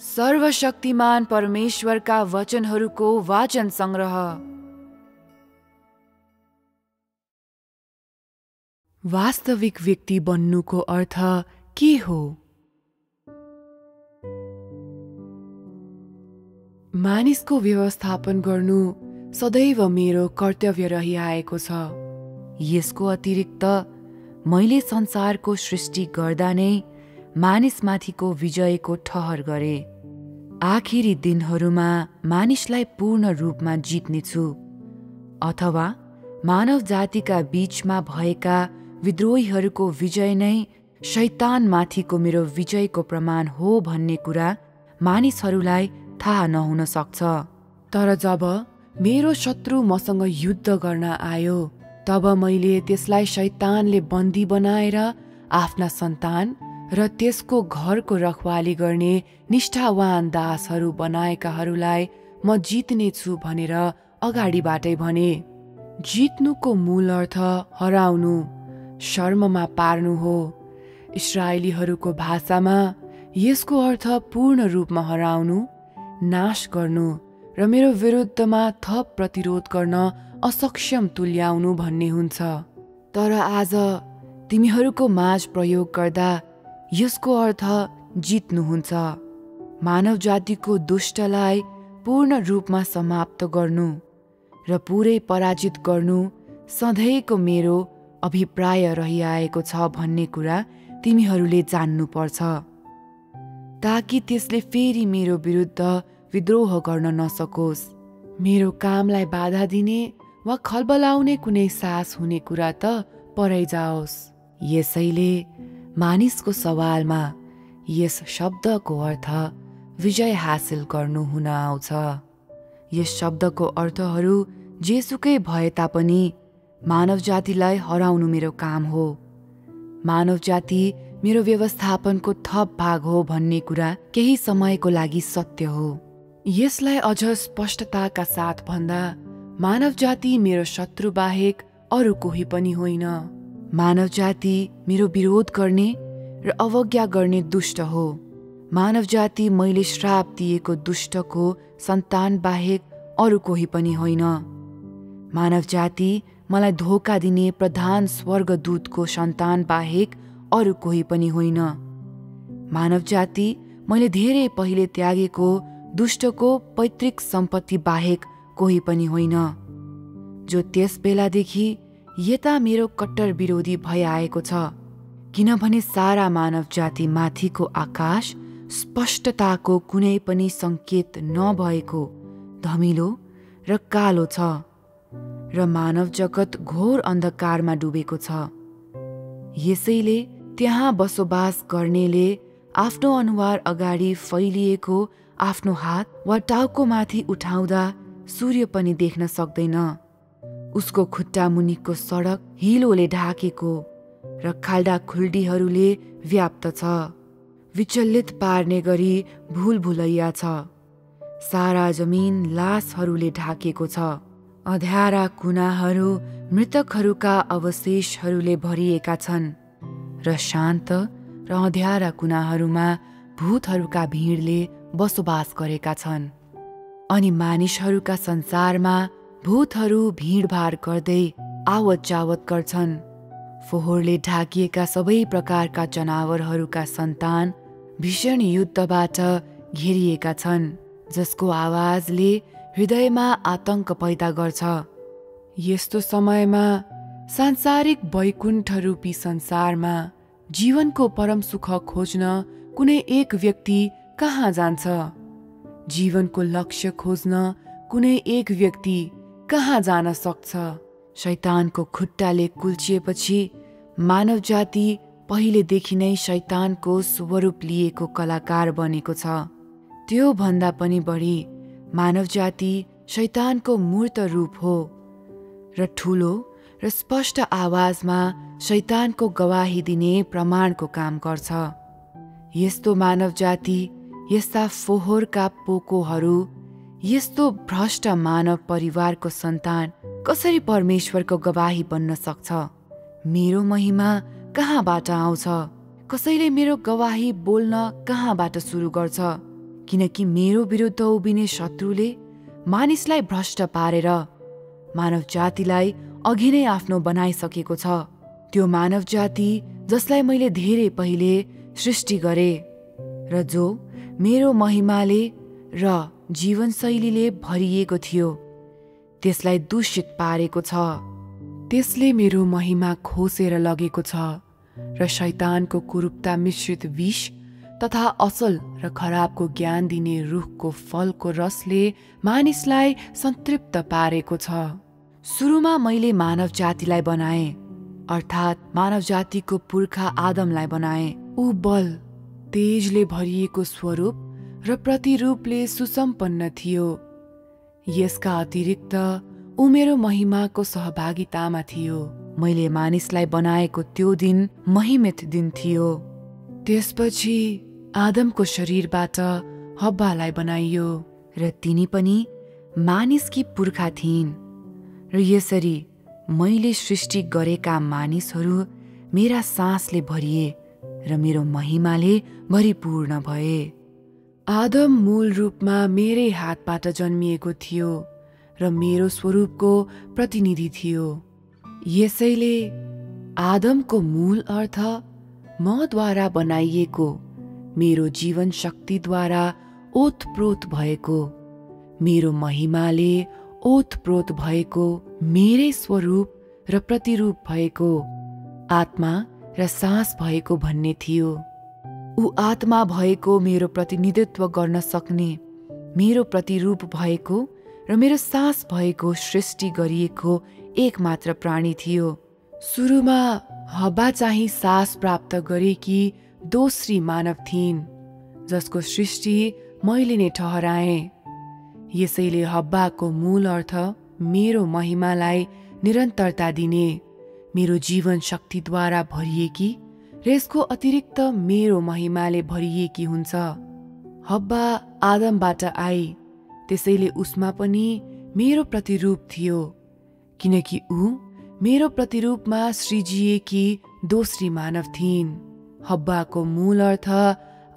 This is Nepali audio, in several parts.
सर्वशक्तिमान परमेश्वरका वचनहरूको वाचन संग्रह। वास्तविक व्यक्ति बन्नुको अर्थ के हो? मानिसको व्यवस्थापन गर्नु सदैव मेरो कर्तव्य रहिआएको छ। यसको अतिरिक्त मैले संसारको सृष्टि गर्दा नै मानिसमाथिको विजयको ठहर गरे। आखिरी दिनहरूमा मानिसलाई पूर्ण रूपमा जित्नेछु, अथवा मानव जातिका बीचमा भएका विद्रोहीहरूको विजय नै शैतानमाथिको मेरो विजयको प्रमाण हो भन्ने कुरा मानिसहरूलाई थाहा नहुन सक्छ। तर जब मेरो शत्रु मसँग युद्ध गर्न आयो, तब मैले त्यसलाई शैतानले बन्दी बनाएर आफ्ना सन्तान र त्यसको घरको रखवाली गर्ने निष्ठावान दासहरू बनाएकाहरूलाई म जित्नेछु भनेर अगाडिबाटै भने। जित्नुको मूल अर्थ हराउनु, शर्ममा पार्नु हो। इस्राएलीहरूको भाषामा यसको अर्थ पूर्ण रूपमा हराउनु, नाश गर्नु र मेरो विरुद्धमा थप प्रतिरोध गर्न असक्षम तुल्याउनु भन्ने हुन्छ। तर आज तिमीहरूको माझ प्रयोग गर्दा यसको अर्थ जित्नु हुन्छ। मानव जातिको दुष्टलाई पूर्ण रूपमा समाप्त गर्नु र पुरै पराजित गर्नु सधैँको मेरो अभिप्राय रहिआएको छ भन्ने कुरा तिमीहरूले जान्नुपर्छ, ताकि त्यसले फेरि मेरो विरुद्ध विद्रोह गर्न नसकोस्। मेरो कामलाई बाधा दिने वा खलबलाउने कुनै साहस हुने कुरा त परै जाओस्। यसैले मानिसको सवालमा यस शब्दको अर्थ विजय हासिल गर्नु हुन आउँछ। यस शब्दको अर्थहरू जेसुकै भए तापनि मानव जातिलाई हराउनु मेरो काम हो। मानव जाति मेरो व्यवस्थापनको थप भाग हो भन्ने कुरा केही समयको लागि सत्य हो। यसलाई अझ स्पष्टताका साथ भन्दा, मानव जाति मेरो शत्रु बाहेक अरू कोही पनि होइन। मानव जाति मेरो विरोध गर्ने र अवज्ञा गर्ने दुष्ट हो। मानव जाति मैले श्राप दिएको दुष्टको सन्तान बाहेक अरू कोही पनि होइन। मानव जाति मलाई धोका दिने प्रधान स्वर्गदूतको सन्तान बाहेक अरू कोही पनि होइन। मानव जाति मैले धेरै पहिले त्यागेको दुष्टको पैतृक सम्पत्ति बाहेक कोही पनि होइन, जो त्यस बेलादेखि यता मेरो कट्टर विरोधी भइआएको छ। किनभने सारा मानव जाति माथिको आकाश स्पष्टताको कुनै पनि सङ्केत नभएको धमिलो र कालो छ, र मानव जगत घोर अन्धकारमा डुबेको छ। यसैले त्यहाँ बसोबास गर्नेले आफ्नो अनुहार अगाडि फैलिएको आफ्नो हात वा टाउकोमाथि उठाउँदा सूर्य पनि देख्न सक्दैन। उसको खुट्टा मुनिको सडक हिलोले ढाकेको र खाल्डा खुल्डीहरूले व्याप्त छ। विचलित पार्ने गरी भुलभुलैया छ। सारा जमिन लासहरूले ढाकेको छ। अँध्यारा कुनाहरू मृतकहरूका अवशेषहरूले भरिएका छन्, र शान्त र अँध्यारा कुनाहरूमा भूतहरूका भिडले बसोबास गरेका छन्। अनि मानिसहरूका संसारमा भूतहरू भिडभाड गर्दै आवत जावत गर्छन्। फोहोरले ढाकिएका सबै प्रकारका जनावरहरूका सन्तान भीषण युद्धबाट घेरिएका छन्, जसको आवाजले हृदयमा आतंक पैदा गर्छ। यस्तो समयमा सांसारिक वैकुण्ठ रूपी संसारमा जीवनको परम सुख खोज्न कुनै एक व्यक्ति कहाँ जान्छ? जीवनको लक्ष्य खोज्न कुनै एक व्यक्ति कहाँ जान सक्छ? शैतानको खुट्टाले कुल्चिएपछि मानव जाति पहिलेदेखि नै शैतानको स्वरूप लिएको कलाकार बनेको छ। त्यो भन्दा पनि बढी मानव जाति शैतानको मूर्त रूप हो, र ठुलो र स्पष्ट आवाजमा शैतानको गवाही दिने प्रमाणको काम गर्छ। यस्तो मानव जाति, यस्ता फोहोरका पोकोहरू, यस्तो भ्रष्ट मानव परिवारको सन्तान कसरी परमेश्वरको गवाही बन्न सक्छ? मेरो महिमा कहाँबाट आउँछ? कसैले मेरो गवाही बोल्न कहाँबाट सुरु गर्छ? किनकि मेरो विरुद्ध उभिने शत्रुले मानिसलाई भ्रष्ट पारेर मानव जातिलाई अघि नै आफ्नो बनाइसकेको छ। त्यो मानव जाति जसलाई मैले धेरै पहिले सृष्टि गरे र जो मेरो महिमाले र जीवनशैलीले भरिएको थियो, त्यसलाई दूषित पारेको छ। त्यसले मेरो महिमा खोसेर लगेको छ र शैतानको कुरूपता मिश्रित विष तथा असल र खराबको ज्ञान दिने रुखको फलको रसले मानिसलाई सन्तृप्त पारेको छ। सुरुमा मैले मानव जातिलाई बनाएँ, अर्थात् मानव जातिको पुर्खा आदमलाई बनाएँ। ऊ बल, तेजले भरिएको स्वरूप र प्रतिरूपले सुसम्पन्न थियो। यसका अतिरिक्त ऊ मेरो महिमाको सहभागितामा थियो। मैले मानिसलाई बनाएको त्यो दिन महिमित दिन थियो। त्यसपछि आदमको शरीरबाट हब्बालाई बनाइयो र तिनी पनि मानिसकी पुर्खा थिइन्। र यसरी मैले सृष्टि गरेका मानिसहरू मेरा सासले भरिए र मेरो महिमाले भरिपूर्ण भए। आदम मूल रूपमा मेरै हातबाट जन्मिएको थियो र मेरो स्वरूपको प्रतिनिधि थियो। यसैले आदमको मूल अर्थ मद्वारा बनाइएको, मेरो जीवन शक्तिद्वारा ओतप्रोत भएको, मेरो महिमाले ओतप्रोत भएको, मेरै स्वरूप र प्रतिरूप भएको, आत्मा र सास भएको भन्ने थियो। ऊ आत्मा भएको, मेरो प्रतिनिधित्व गर्न सक्ने, मेरो प्रतिरूप भएको र मेरो सास भएको सृष्टि गरिएको एकमात्र प्राणी थियो। सुरुमा हब्बा चाहिँ सास प्राप्त गरेकी दोस्री मानव थिइन्, जसको सृष्टि मैले नै ठहराएँ। यसैले हब्बाको मूल अर्थ मेरो महिमालाई निरन्तरता दिने, मेरो जीवन शक्तिद्वारा भरिएकी र यसको अतिरिक्त मेरो महिमाले भरिएकी हुन्छ। हब्बा आदमबाट आई, त्यसैले उसमा पनि मेरो प्रतिरूप थियो, किनकि ऊ मेरो प्रतिरूपमा सृजिएकी दोस्री मानव थिइन्। हब्बाको मूल अर्थ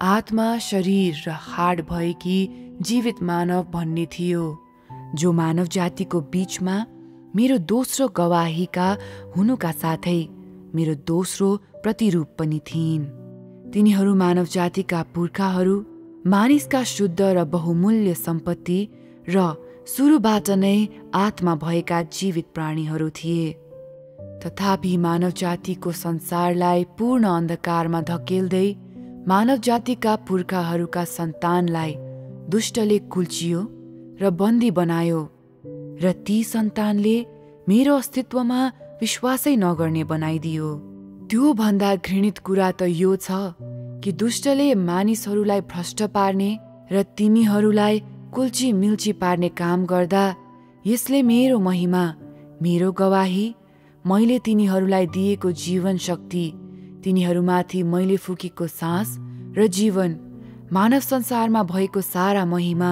आत्मा, शरीर र हाड भएकी जीवित मानव भन्ने थियो, जो मानव जातिको बीचमा मेरो दोस्रो गवाहीका हुनुका साथै मेरो दोस्रो प्रतिरूप पनि थिइन्। तिनीहरू मानव जातिका पुर्खाहरू, मानिसका शुद्ध र बहुमूल्य सम्पत्ति र सुरुबाट नै आत्मा भएका जीवित प्राणीहरू थिए। तथापि मानव जातिको संसारलाई पूर्ण अन्धकारमा धकेल्दै मानव जातिका पुर्खाहरूका सन्तानलाई दुष्टले कुल्चियो र बन्दी बनायो र ती सन्तानले मेरो अस्तित्वमा विश्वासै नगर्ने बनाइदियो। त्यो भन्दा घृणित कुरा त यो छ कि दुष्टले मानिसहरूलाई भ्रष्ट पार्ने र तिमीहरूलाई कुल्ची मिल्ची पार्ने काम गर्दा यसले मेरो महिमा, मेरो गवाही, मैले तिनीहरूलाई दिएको जीवन शक्ति, तिनीहरूमाथि मैले फुकेको सास र जीवन, मानव संसारमा भएको सारा महिमा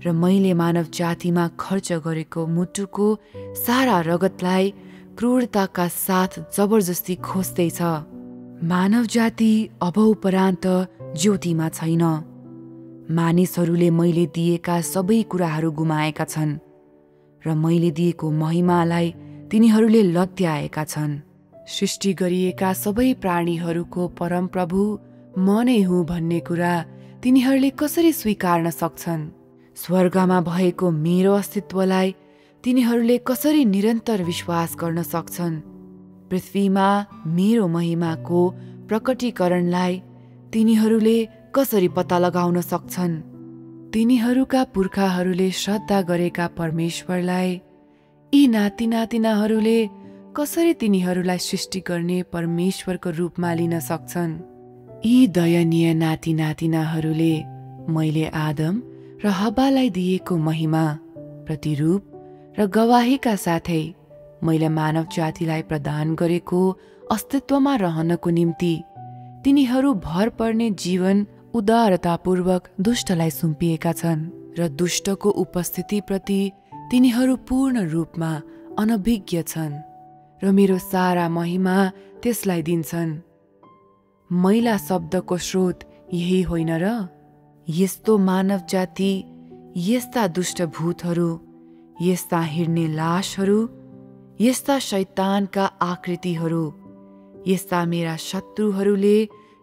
र मैले मानव जातिमा खर्च गरेको मुटुको सारा रगतलाई क्रूरताका साथ जबरजस्ती खोज्दैछ। मानव जाति अब उपरान्त ज्योतिमा छैन। मानिसहरूले मैले दिएका सबै कुराहरू गुमाएका छन् र मैले दिएको महिमालाई तिनीहरूले लत्याएका छन्। सृष्टि गरिएका सबै प्राणीहरूको परमप्रभु म नै हुँ भन्ने कुरा तिनीहरूले कसरी स्वीकार्न सक्छन्? स्वर्गमा भएको मेरो अस्तित्वलाई तिनीहरूले कसरी निरन्तर विश्वास गर्न सक्छन्? पृथ्वीमा मेरो महिमाको प्रकटीकरणलाई तिनीहरूले कसरी पत्ता लगाउन सक्छन्? तिनीहरूका पुर्खाहरूले श्रद्धा गरेका परमेश्वरलाई यी नाति नातिनाहरूले कसरी तिनीहरूलाई सृष्टि गर्ने परमेश्वरको रूपमा लिन सक्छन्? यी दयनीय नाति नातिनाहरूले मैले आदम र हब्बालाई दिएको महिमा, प्रतिरूप र गवाहीका साथै मैले मानव जातिलाई प्रदान गरेको अस्तित्वमा रहनको निम्ति तिनीहरू भर पर्ने जीवन उदारतापूर्वक दुष्टलाई सुम्पिएका छन् र दुष्टको उपस्थितिप्रति तिनीहरू पूर्ण रूपमा अनभिज्ञ छन् र मेरो सारा महिमा त्यसलाई दिन्छन्। मैला शब्दको स्रोत यही होइन र? यस्तो मानव जाति, यस्ता दुष्ट भूतहरू, यस्ता हिँड्ने लासहरू, यस्ता शैतानका आकृतिहरू, यस्ता मेरा शत्रुहरूले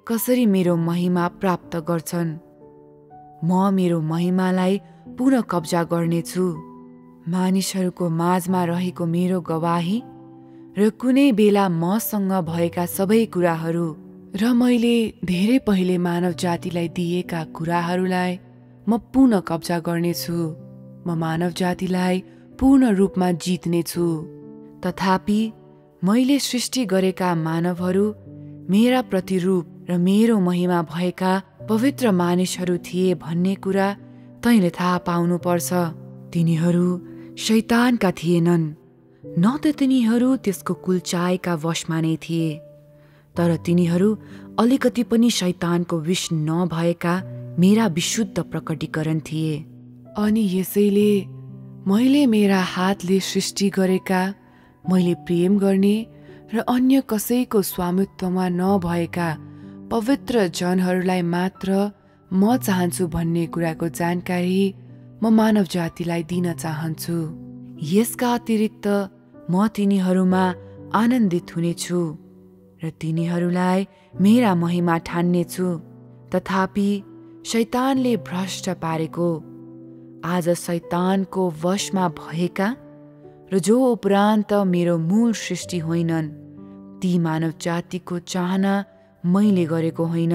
कसरी मेरो महिमा प्राप्त गर्छन्। म मेरो महिमालाई पुनः कब्जा गर्नेछु। मानिसहरूको माझमा रहेको मेरो गवाही र कुनै बेला मसँग भएका सबै कुराहरू र मैले धेरै पहिले मानव जातिलाई दिएका कुराहरूलाई म पुनः कब्जा गर्नेछु। म मानव जातिलाई पूर्ण रूपमा जित्नेछु। तथापि मैले सृष्टि गरेका मानवहरू मेरा प्रतिरूप र मेरो महिमा भएका पवित्र मानिसहरू थिए भन्ने कुरा तैँले थाहा पाउनुपर्छ। तिनीहरू शैतानका थिएनन्, न त तिनीहरू त्यसको कुलचायका वशमा नै थिए, तर तिनीहरू अलिकति पनि शैतानको विष नभएका मेरा विशुद्ध प्रकटीकरण थिए। अनि यसैले मैले मेरा हातले सृष्टि गरेका, मैले प्रेम गर्ने र अन्य कसैको स्वामित्वमा नभएका पवित्र जनहरूलाई मात्र म चाहन्छु भन्ने कुराको जानकारी म मानव जातिलाई दिन चाहन्छु। यसका अतिरिक्त म तिनीहरूमा आनन्दित हुनेछु र तिनीहरूलाई मेरा महिमा ठान्नेछु। तथापि शैतानले भ्रष्ट पारेको, आज शैतानको वशमा भएका र जो उपरान्त मेरो मूल सृष्टि होइनन्, ती मानव जातिको चाहना मैले गरेको होइन,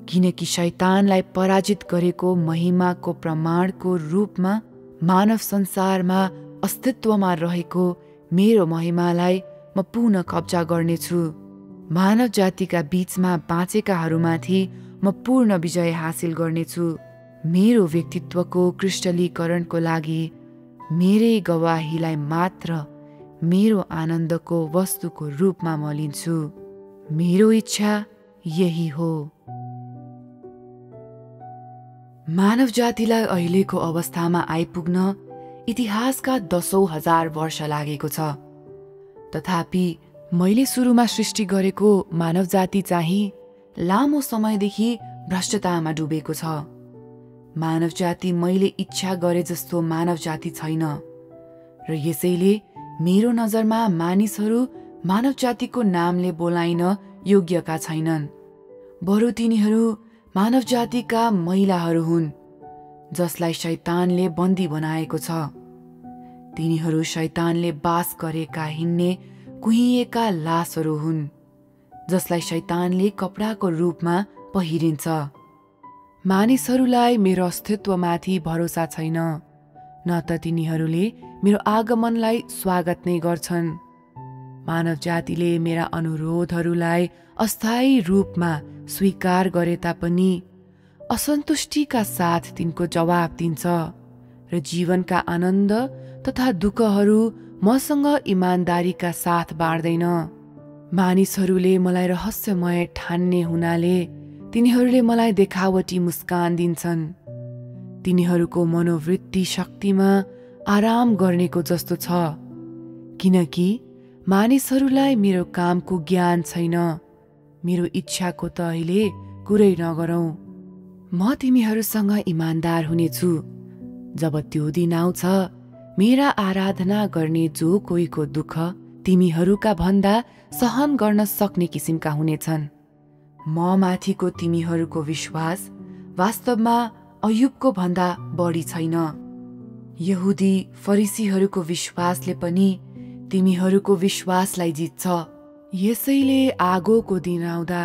किनकि शैतानलाई पराजित गरेको महिमाको प्रमाणको रूपमा मानव संसारमा अस्तित्वमा रहेको मेरो महिमालाई म पुनः कब्जा गर्नेछु। मानव जातिका बीचमा बाँचेकाहरूमाथि म पूर्ण विजय हासिल गर्नेछु। मेरो व्यक्तित्वको क्रिस्टलीकरणको लागि मेरै गवाहीलाई मात्र मेरो आनन्दको वस्तुको रूपमा म लिन्छु। मेरो इच्छा यही हो। मानव जातिलाई अहिलेको अवस्थामा आइपुग्न इतिहासका 10,000 वर्ष लागेको छ। तथापि मैले सुरुमा सृष्टि गरेको मानव जाति चाहिँ लामो समयदेखि भ्रष्टतामा डुबेको छ। मानव जाति मैले इच्छा गरे जस्तो मानव जाति छैन र यसैले मेरो नजरमा मानिसहरू मानव जातिको नामले बोलाइन योग्यका छैनन्। बरु तिनीहरू मानव जातिका महिलाहरू हुन् जसलाई शैतानले बन्दी बनाएको छ। तिनीहरू शैतानले बास गरेका हिँड्ने कुहिएका लासहरू हुन् जसलाई शैतानले कपडाको रूपमा पहिरिन्छ। मानिसहरूलाई मेरो अस्तित्वमाथि भरोसा छैन, न त तिनीहरूले मेरो आगमनलाई स्वागत नै गर्छन्। मानव जातिले मेरा अनुरोधहरूलाई अस्थायी रूपमा स्वीकार गरे तापनि असन्तुष्टिका साथ तिनको जवाब दिन्छ र जीवनका आनन्द तथा दुःखहरू मसँग इमानदारीका साथ बाँड्दैन। मानिसहरूले मलाई रहस्यमय ठान्ने हुनाले तिनीहरूले मलाई देखावटी मुस्कान दिन्छन्। तिनीहरूको मनोवृत्ति शक्तिमा आराम गर्नेको जस्तो छ, किनकि मानिसहरूलाई मेरो कामको ज्ञान छैन। मेरो इच्छाको त अहिले कुरै नगरौँ। म तिमीहरूसँग इमानदार हुनेछु जब त्यो दिन आउँछ मेरा आराधना गर्ने जो कोहीको दुःख तिमीहरूका भन्दा सहन गर्न सक्ने किसिमका हुनेछन्। म माथिको तिमीहरूको विश्वास वास्तवमा अयुबको भन्दा बढी छैन। यहुदी फरिसीहरूको विश्वासले पनि तिमीहरूको विश्वासलाई जित्छ। यसैले आगोको दिन आउँदा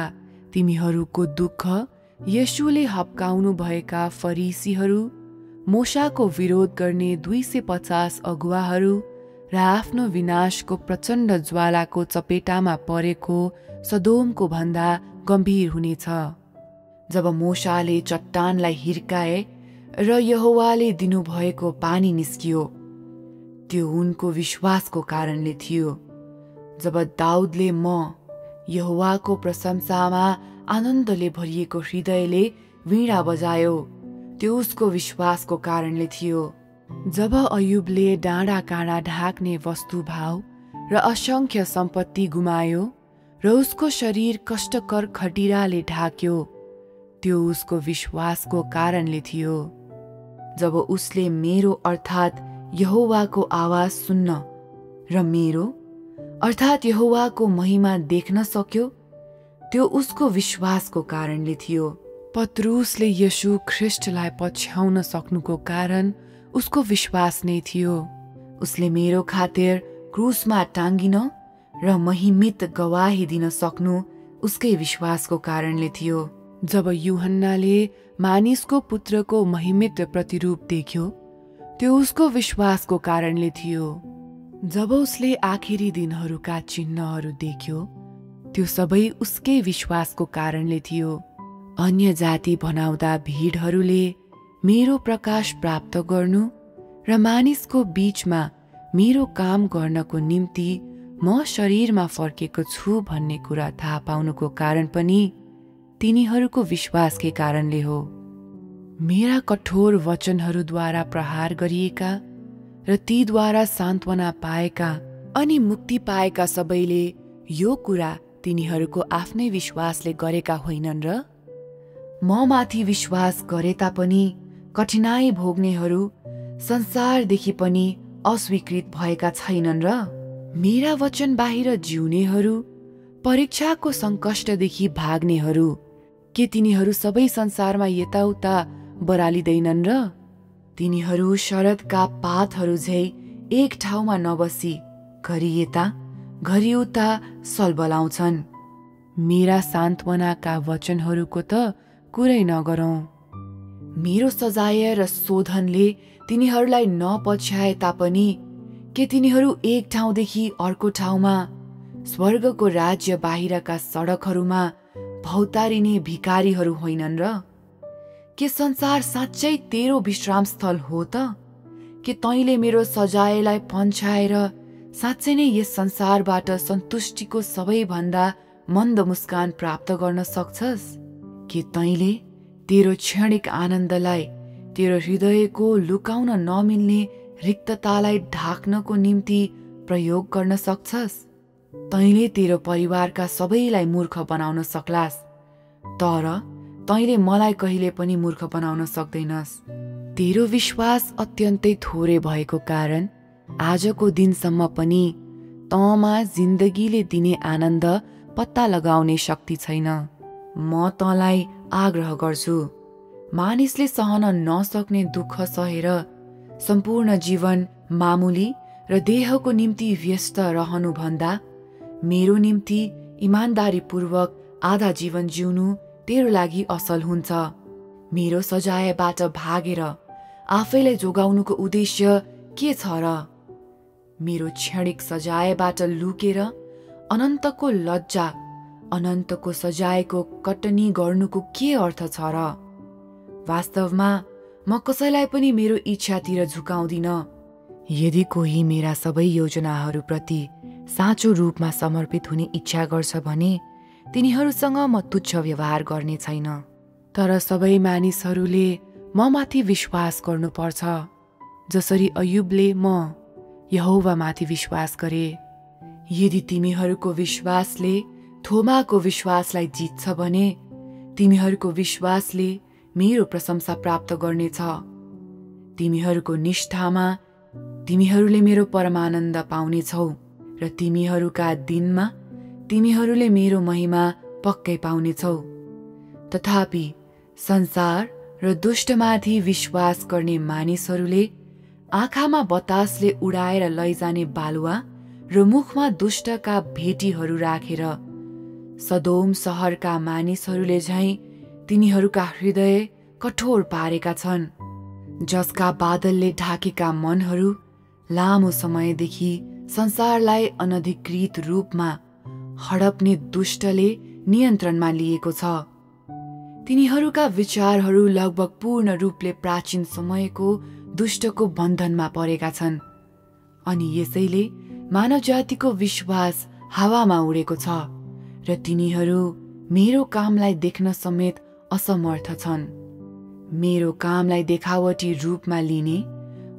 तिमीहरूको दुःख येशूले हप्काउनु भएका फरिसीहरू, मोशाको विरोध गर्ने 250 अगुवाहरू र आफ्नो विनाशको प्रचण्ड ज्वालाको चपेटामा परेको सदोमको भन्दा गम्भीर हुनेछ। जब मोशाले चट्टानलाई हिर्काए र यहोवाले दिनुभएको पानी निस्कियो, त्यो उनको विश्वासको कारणले थियो। जब दाउदले म यहोवाको प्रशंसामा आनन्दले भरिएको हृदयले वीणा बजायो, त्यो उसको विश्वासको कारणले थियो। जब अयुबले डाँडा काँडा ढाक्ने वस्तुभाव र असंख्य सम्पत्ति गुमायो र उसको शरीर कष्टकर खटिराले ढाक्यो, त्यो उसको विश्वासको कारणले थियो। जब उसले मेरो अर्थात् यहोवाको आवाज सुन्न र मेरो अर्थात् यहोवाको महिमा देख्न सक्यो, त्यो उसको विश्वासको कारणले थियो। पत्रुसले येशू ख्रीष्टलाई पछ्याउन सक्नुको कारण उसको विश्वास नै थियो। उसले मेरो खातिर क्रुसमा टाङ्गिन र महिमित गवाही दिन सक्नु उसकै विश्वासको कारणले थियो। जब यूहन्नाले मानिसको पुत्रको महिमित प्रतिरूप देख्यो, त्यो उसको विश्वासको कारणले थियो। जब उसले आखिरी दिनहरूका चिन्हहरू देख्यो, त्यो सबै उसकै विश्वासको कारणले थियो। अन्य जाति भनाउँदा भिडहरूले मेरो प्रकाश प्राप्त गर्नु र मानिसको बीचमा मेरो काम गर्नको निम्ति म शरीरमा फर्केको छु भन्ने कुरा थाहा पाउनुको कारण पनि तिनीहरूको विश्वासकै कारणले हो। मेरा कठोर वचनहरूद्वारा प्रहार गरिएका र तीद्वारा सान्त्वना पाएका अनि मुक्ति पाएका सबैले यो कुरा तिनीहरूको आफ्नै विश्वासले गरेका होइनन् र? म माथि विश्वास गरे तापनि कठिनाई भोग्नेहरू संसारदेखि पनि अस्वीकृत भएका छैनन् र? मेरा वचन बाहिर जिउनेहरू, परीक्षाको सङ्कष्टदेखि भाग्नेहरू, के तिनीहरू सबै संसारमा यताउता बरालिँदैनन् र? तिनीहरू शरदका पातहरू झै एक ठाउँमा नबसी घरि यता घरि उता सलबलाउँछन्। मेरा सान्त्वनाका वचनहरूको त कुरै नगरौं। मेरो सजाय र शोधनले तिनीहरूलाई नपछ्याए तापनि के तिनीहरू एक ठाउँदेखि अर्को ठाउँमा स्वर्गको राज्य बाहिरका सडकहरूमा भौतारिने भिखारीहरू होइनन् र? के संसार साँच्चै तेरो विश्राम स्थल हो त? के तैँले मेरो सजायलाई पन्छाएर साँच्चै नै यस संसारबाट सन्तुष्टिको सबैभन्दा मन्द मुस्कान प्राप्त गर्न सक्छस्? के तैँले तेरो क्षणिक आनन्दलाई, तेरो हृदयको लुकाउन नमिल्ने रिक्ततालाई ढाक्नको निम्ति प्रयोग गर्न सक्छस्? तैँले तेरो परिवारका सबैलाई मूर्ख बनाउन सक्लास्, तर तैँले मलाई कहिले पनि मूर्ख बनाउन सक्दैनस्। तेरो विश्वास अत्यन्तै थोरै भएको कारण आजको दिनसम्म पनि तँमा जिन्दगीले दिने आनन्द पत्ता लगाउने शक्ति छैन। म तँलाई आग्रह गर्छु, मानिसले सहन नसक्ने दुःख सहेर सम्पूर्ण जीवन मामुली र देहको निम्ति व्यस्त रहनुभन्दा मेरो निम्ति इमान्दारीपूर्वक आधा जीवन जिउनु तेरो लागि असल हुन्छ। मेरो सजायबाट भागेर आफैलाई जोगाउनुको उद्देश्य के छ र? मेरो क्षणिक सजायबाट लुकेर अनन्तको लज्जा, अनन्तको सजायको कटनी गर्नुको के अर्थ छ र? वास्तवमा म कसैलाई पनि मेरो इच्छातिर झुकाउँदिन। यदि कोही मेरा सबै योजनाहरूप्रति साँचो रूपमा समर्पित हुने इच्छा गर्छ भने तिनीहरूसँग म तुच्छ व्यवहार गर्ने छैन। तर सबै मानिसहरूले म माथि विश्वास गर्नुपर्छ, जसरी अयुबले म यहोवामाथि विश्वास गरे। यदि तिमीहरूको विश्वासले थोमाको विश्वासलाई जित्छ भने तिमीहरूको विश्वासले मेरो प्रशंसा प्राप्त गर्नेछ। तिमीहरूको निष्ठामा तिमीहरूले मेरो परमानन्द पाउनेछौ र तिमीहरूका दिनमा तिमीहरूले मेरो महिमा पक्कै पाउनेछौ। तथापि संसार र दुष्टमाथि विश्वास गर्ने मानिसहरूले आँखामा बतासले उडाएर लैजाने बालुवा र मुखमा दुष्टका भेटीहरू राखेर सदोम सहरका मानिसहरूले झैं तिनीहरूका हृदय कठोर पारेका छन्, जसका बादलले ढाकेका मनहरू लामो समयदेखि संसारलाई अनधिकृत रूपमा हडप्ने दुष्टले नियन्त्रणमा लिएको छ। तिनीहरूका विचारहरू लगभग पूर्ण रूपले प्राचीन समयको दुष्टको बन्धनमा परेका छन् अनि यसैले मानव जातिको विश्वास हावामा उडेको छ र तिनीहरू मेरो कामलाई देख्न समेत असमर्थ छन्। मेरो कामलाई देखावटी रूपमा लिने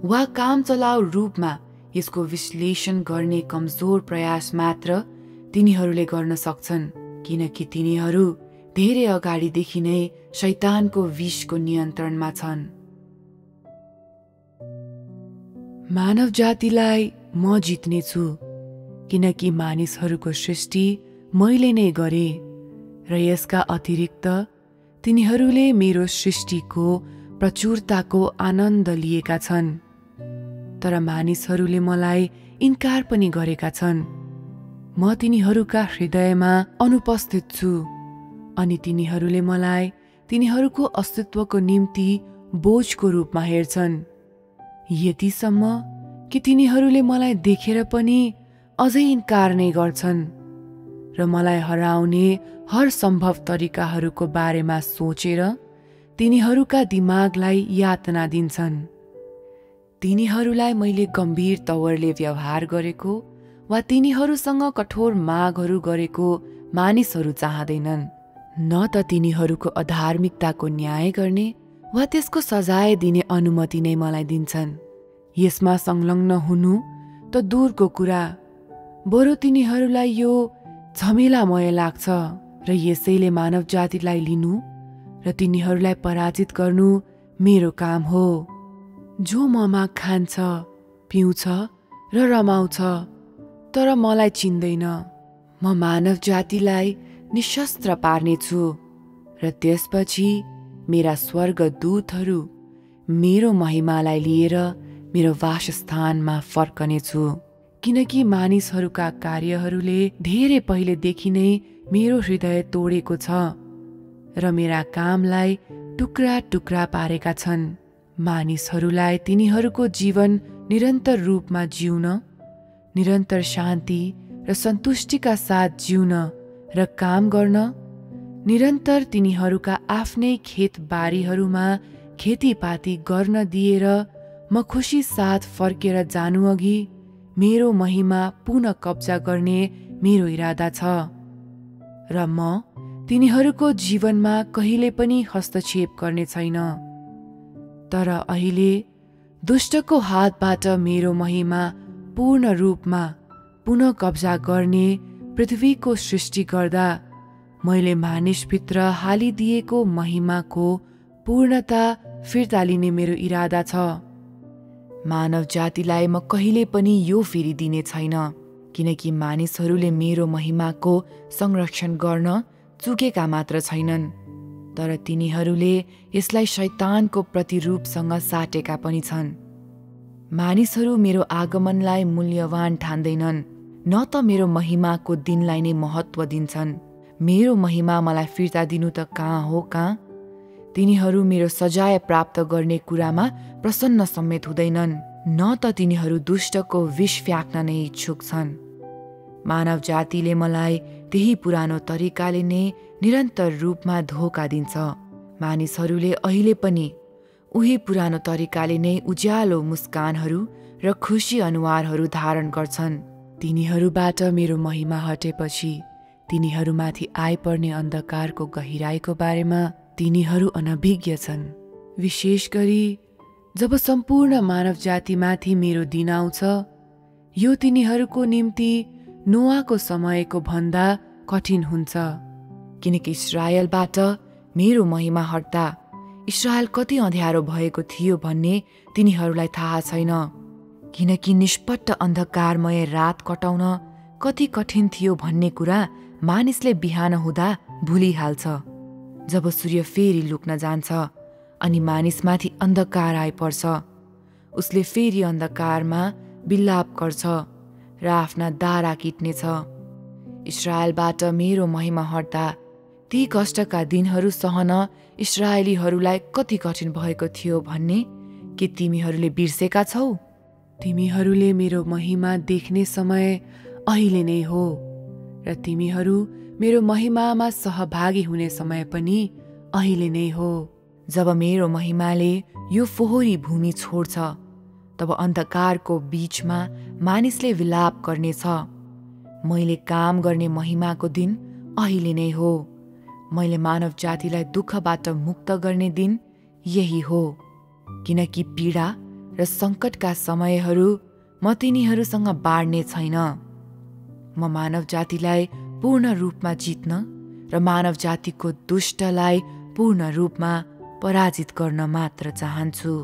वा काम चलाउ रूपमा यसको विश्लेषण गर्ने कमजोर प्रयास मात्र तिनीहरूले गर्न सक्छन्, किनकि तिनीहरू धेरै अगाडिदेखि नै शैतानको विषको नियन्त्रणमा छन्। मानव जातिलाई म जित्नेछु, किनकि मानिसहरूको सृष्टि मैले नै गरे र यसका अतिरिक्त तिनीहरूले मेरो सृष्टिको प्रचुरताको आनन्द लिएका छन्। तर मानिसहरूले मलाई इन्कार पनि गरेका छन्। म तिनीहरूका हृदयमा अनुपस्थित छु अनि तिनीहरूले मलाई तिनीहरूको अस्तित्वको निम्ति बोझको रूपमा हेर्छन्। यतिसम्म कि तिनीहरूले मलाई देखेर पनि अझै इन्कार नै गर्छन् र मलाई हराउने हर सम्भव तरिकाहरूको बारेमा सोचेर तिनीहरूका दिमागलाई यातना दिन्छन्। तिनीहरूलाई मैले गम्भीर तवरले व्यवहार गरेको वा तिनीहरूसँग कठोर मागहरू गरेको मानिसहरू चाहँदैनन्। न त तिनीहरूको अधार्मिकताको न्याय गर्ने वा त्यसको सजाय दिने अनुमति नै मलाई दिन्छन्। यसमा संलग्न हुनु त दूरको कुरा, बरु तिनीहरूलाई यो झमेलामय लाग्छ र यसैले मानव जातिलाई लिनु र तिनीहरूलाई पराजित गर्नु मेरो काम हो। जो ममा खान्छ, पिउँछ र रमाउँछ तर मलाई चिन्दैन, म मानव जातिलाई निशस्त्र पार्नेछु र त्यसपछि मेरा स्वर्गदूतहरू मेरो महिमालाई लिएर मेरो वासस्थानमा फर्कनेछु। किनकि मानिसहरूका कार्यहरूले धेरै पहिलेदेखि नै मेरो हृदय तोडेको छ र मेरा कामलाई टुक्रा टुक्रा पारेका छन्। मानिसहरूलाई तिनीहरूको जीवन निरन्तर रूपमा जिउन, निरन्तर शान्ति र सन्तुष्टिका साथ जिउन र काम गर्न, निरन्तर तिनीहरूका आफ्नै खेतबारीहरूमा खेतीपाती गर्न दिएर म खुसी साथ फर्केर जानुअघि मेरो महिमा पुनः कब्जा गर्ने मेरो इरादा छ र म तिनीहरूको जीवनमा कहिले पनि हस्तक्षेप गर्ने छैन। तर अहिले दुष्टको हातबाट मेरो महिमा पूर्ण रूपमा पुनः कब्जा गर्ने पृथ्वीको सृष्टि गर्दा मैले मानिसभित्र हालिदिएको महिमाको पूर्णता फिर्ता लिने मेरो इरादा छ। मानव जातिलाई म कहिले पनि यो फेरिदिने छैन, किनकि मानिसहरूले मेरो महिमाको संरक्षण गर्न चुकेका मात्र छैनन्, तर तिनीहरूले यसलाई शैतानको प्रतिरूपसँग साटेका पनि छन्। मानिसहरू मेरो आगमनलाई मूल्यवान ठान्दैनन्, न त मेरो महिमाको दिनलाई नै महत्त्व दिन्छन्। मेरो महिमा मलाई फिर्ता दिनु त कहाँ हो कहाँ। तिनीहरू मेरो सजाय प्राप्त गर्ने कुरामा प्रसन्न समेत हुँदैनन्, न त तिनीहरू दुष्टको विष फ्याँक्न नै इच्छुक छन्। मानव जातिले मलाई त्यही पुरानो तरिकाले नै निरन्तर रूपमा धोका दिन्छ। मानिसहरूले अहिले पनि उही पुरानो तरिकाले नै उज्यालो मुस्कानहरू र खुशी अनुहारहरू धारण गर्छन्। तिनीहरूबाट मेरो महिमा हटेपछि तिनीहरूमाथि आइपर्ने अन्धकारको गहिराईको बारेमा तिनीहरू अनभिज्ञ छन्। विशेष गरी जब सम्पूर्ण मानव जातिमाथि मेरो दिन आउँछ, यो तिनीहरूको निम्ति नोआको समयको भन्दा कठिन हुन्छ, किनकि इस्राएलबाट मेरो महिमा हट्दा इस्राएल कति अँध्यारो भएको थियो भन्ने तिनीहरूलाई थाहा छैन। किनकि निष्पट्ट अन्धकारमय रात कटाउन कति कठिन थियो भन्ने कुरा मानिसले बिहान हुँदा भुलिहाल्छ। जब सूर्य फेरि लुक्न जान्छ अनि मानिसमाथि अन्धकार आइपर्छ, उसले फेरि अन्धकारमा बिलाप गर्छ र आफ्ना दारा किट्नेछ। इस्राएलबाट मेरो महिमा हट्दा ती कष्टका दिनहरू सहन इस्राएलीहरूलाई कति कठिन भएको थियो भन्ने के तिमीहरूले बिर्सेका छौ? तिमीहरूले मेरो महिमा देख्ने समय अहिले नै हो र तिमीहरू मेरो महिमामा सहभागी हुने समय पनि अहिले नै हो। जब मेरो महिमाले यो फोहोरी भूमि छोड्छ, तब अन्धकारको बीचमा मानिसले विलाप गर्नेछ। मैले काम गर्ने महिमाको दिन अहिले नै हो। मैले मानव जातिलाई दुःखबाट मुक्त गर्ने दिन यही हो, किनकि पीडा र सङ्कटका समयहरू म तिनीहरूसँग बाँड्ने छैन। म मानव जातिलाई पूर्ण रूपमा जित्न र र मानव जातिको दुष्टलाई पूर्ण रूपमा पराजित गर्न मात्र चाहन्छु।